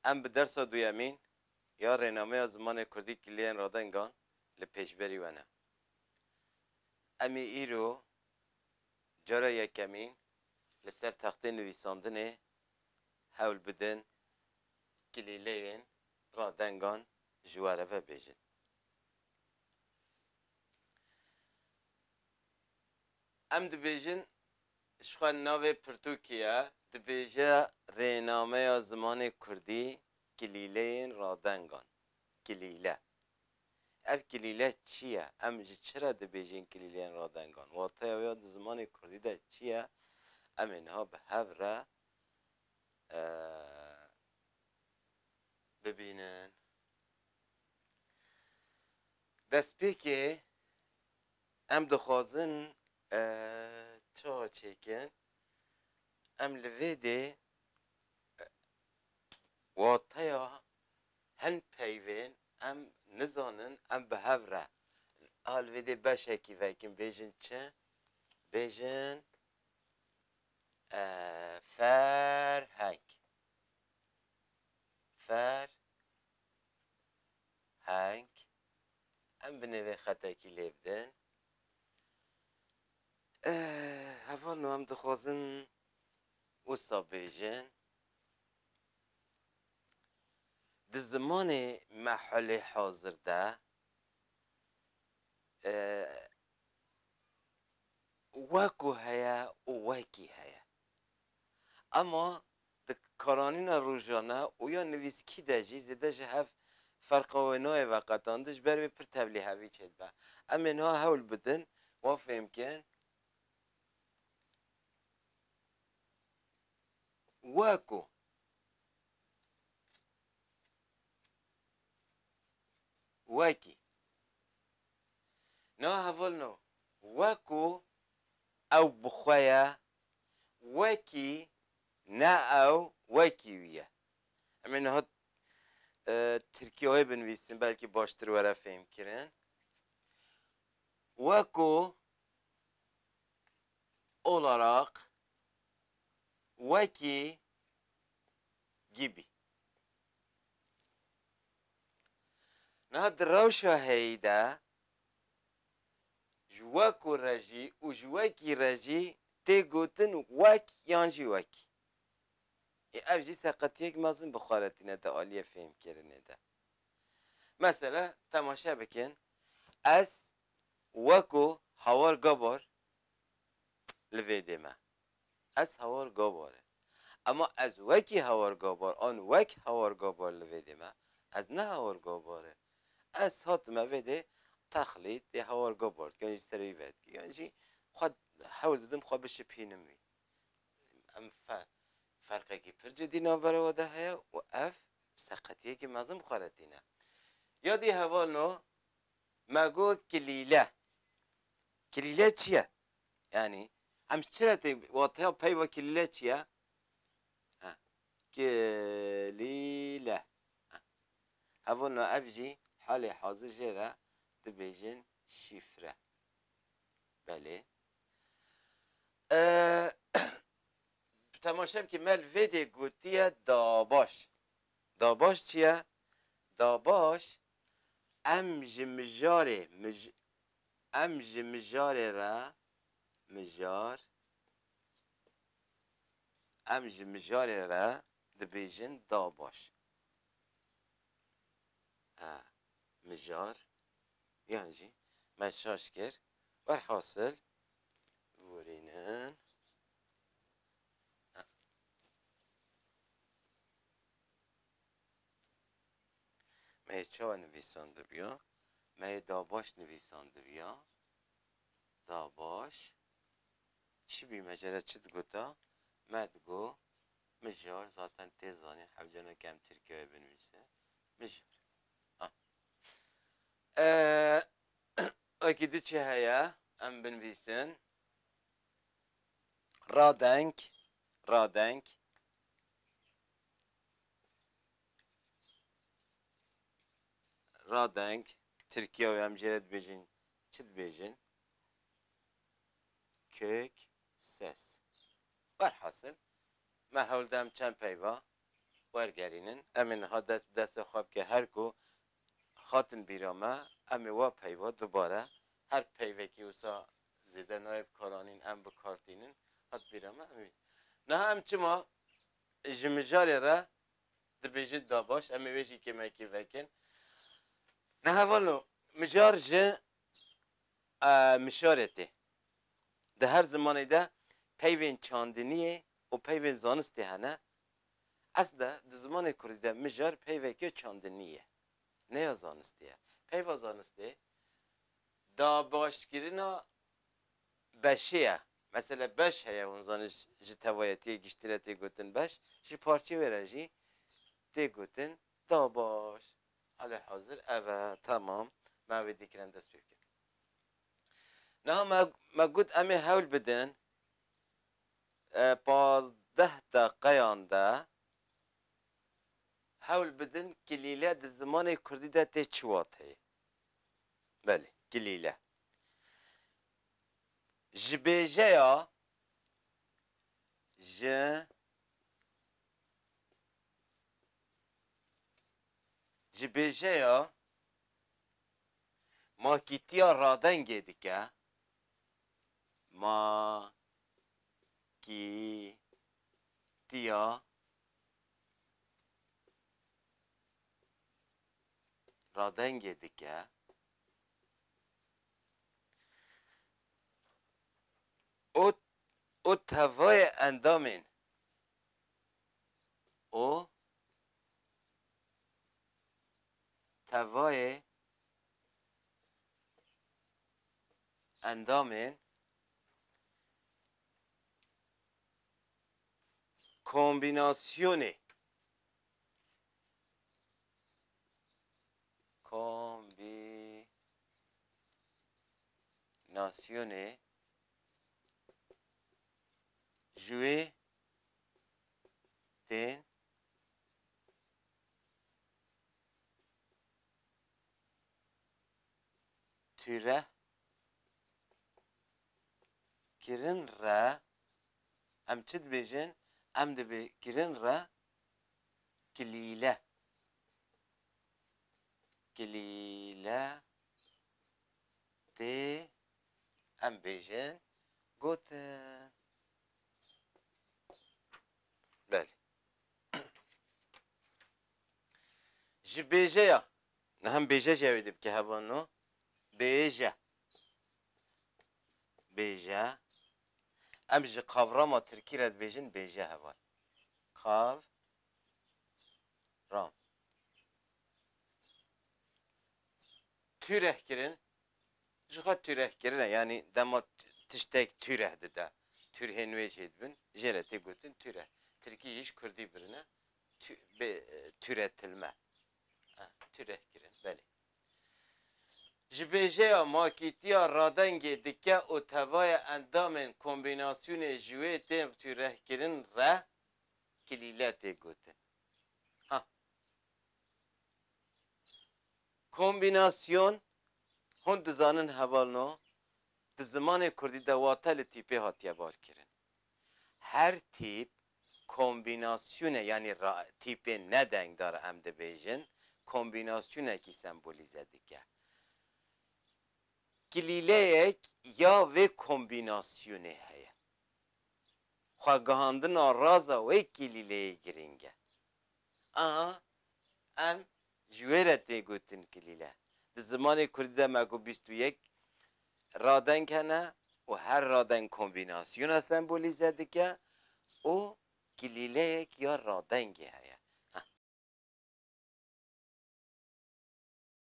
ام به درس دویمین یا رنامه زمان کردی کلین رادنگان لپیشبری ونه امی ایرو جرا یکمین لسر تخت نویساندنه حول بدن کلیلین رادنگان جواره و بیجن ام دبیجن شخوان ناو پرتوکیا دبیجه رنامه زمان کردی کلیلین رادنگان کلیله اف کلیله چیه؟ ام جی چرا دبیجین کلیلین رادنگان واتا یا زمان کردی ده چیه؟ ام اینها به هفره ببینن دست پیکه ام دخوازن چا چیکن ام لویده واتایا هن پیوین ام نزانن ام به هفره حال ویده بشکی وکن بیجن چه؟ بیجن فرهنگ فرهنگ ام بنوی خطاکی لیبدن اول نو هم دخوازن وسا بیجن ده زمان محل حاضر ده وکو هیا و وکی هیا اما ده کارانین روزانه و یا نویسکی ده جی زده جه هف فرقوانای وقتان دش بر پر تبلیغ هوی چید با اما اینها هول بدن و فهم کن وکو وکی نه هول نو وکو او بخویا وکی نه او وکی ویه اما اینها ترکیه های بنویسیم بلکه باشتر وره فهم کرن وکو olarak vaki gibi. Nad rawşa heyda jwaku raji u jwaki raji te gotin vak yanji vaki. Evci sakatiyek mazın bukharatine de aliye fehim kerine de. Mesela tamaşa bekin es vaku havar gabar لویدمه از هوار گاباره اما از وکی هوار گابار آن وک هوار گابار لویدمه از نه هوار گاباره از هاتمه ویده تخلیط ده هوار گابارد که اینجی سری وید که اینجی خود حول دادم خواه بشه پینمی ام فرقه که پر جدی نابره واده هیا و اف سقطیه که مزم خواردینه یادی هوا نو مگو کلیله چیه؟ یعنی ام چرا تی واتها پی وکیله چیه؟ کلیله اول نو افجی حال حاضر جره دبیجن شifre بله تماشام که مل ویده گوتیه داباش چیه؟ داباش ام جمجاره را مجار ام جمجاره را دبیجن داباش مجار یعنی مشاش کر و حاصل ورینن می چه نویسنده بیا می داباش نویسنده بیا داباش چی بی مجرد چی گوتا مدگو مجار zaten تیزانی حوجانا کم ترکیه بنویسه مجار اكيد چه هيا ام بنویسن رادنگ ترکیه و هم جرد بیجین چید بیجین kök ses برحاصل ما حول دام چند پیوا ورگرینن امن ها دست خواب که هر کو خاتن بیرامه امی وا پیوا دوباره هر پیوه که اوسا زیده نایب کارانین ام بکارتینن هات بیرامه امی نه هم چما جمجاری را دبیجید داباش امی ویجی که مکی وکن نه هولو مجار جه مشارته ده هر زمانی ده پیوین چاندنیه و پیوین زانسته هنه اصلا ده زمان کردی ده مجار پیوه که چاندنیه نه یا زانستیه پیوه زانسته دا باشگیرینا بشیه مثلا بش هیا اون زانش جی توایتی گشتیرتی گوتن بش جی پارچه وره جی تی گوتن دا باش حالا حاضر اوه تمام ما ویدی کرن دست بکن نه ما گوت امی حول بدن 15 دقیقه ده حول بدن کلیله ده زمان کردی ده تی چوات هی بله کلیله جبیجه یا جبیجه یا ما کیتیا رادنگه دیگه ما کیتیا رادنگه دیگه او توای اندامین او توای اندامین کومبیناسیونه jouer den türe kirin ra em çi dibêjin em dibê kirin ra kilîle tê em bêjin gotin belê ji bêjeya hem bêje jewê dibike hevano bêje em ji kavrama tirkî re dibêjin bêje heval kavram türeh kirin ji xwe türeh kirine yani dema tiştek türeh dide türhên wê jê dibin jê re tê gotin türeh tirkî jî kurdî birine türetilme türeh kirin belê ji bêjeya makîtiya radengê dike û tevaya endamên kombînasyonê ji wê tên türehkirin re kilîle tê gotin kombînasyon hûn dizanin hevalno di zimanê kurdî de wate li tîpê hatiye barkirin her tîp kombînasyonê yani tîpê nedengdar em dibêjin kombînasyonekî sembolîze dike kilîleyek ya vê kombînasyonê heye xwegihandina raza wê kilîleyê giring e aha em ji wê re tê gotin kilîle di zimanê kurdî de me got bîst û yek radeng hene û her radeng kombînasyona sembolîze dike û kilîleyek ya radengê heye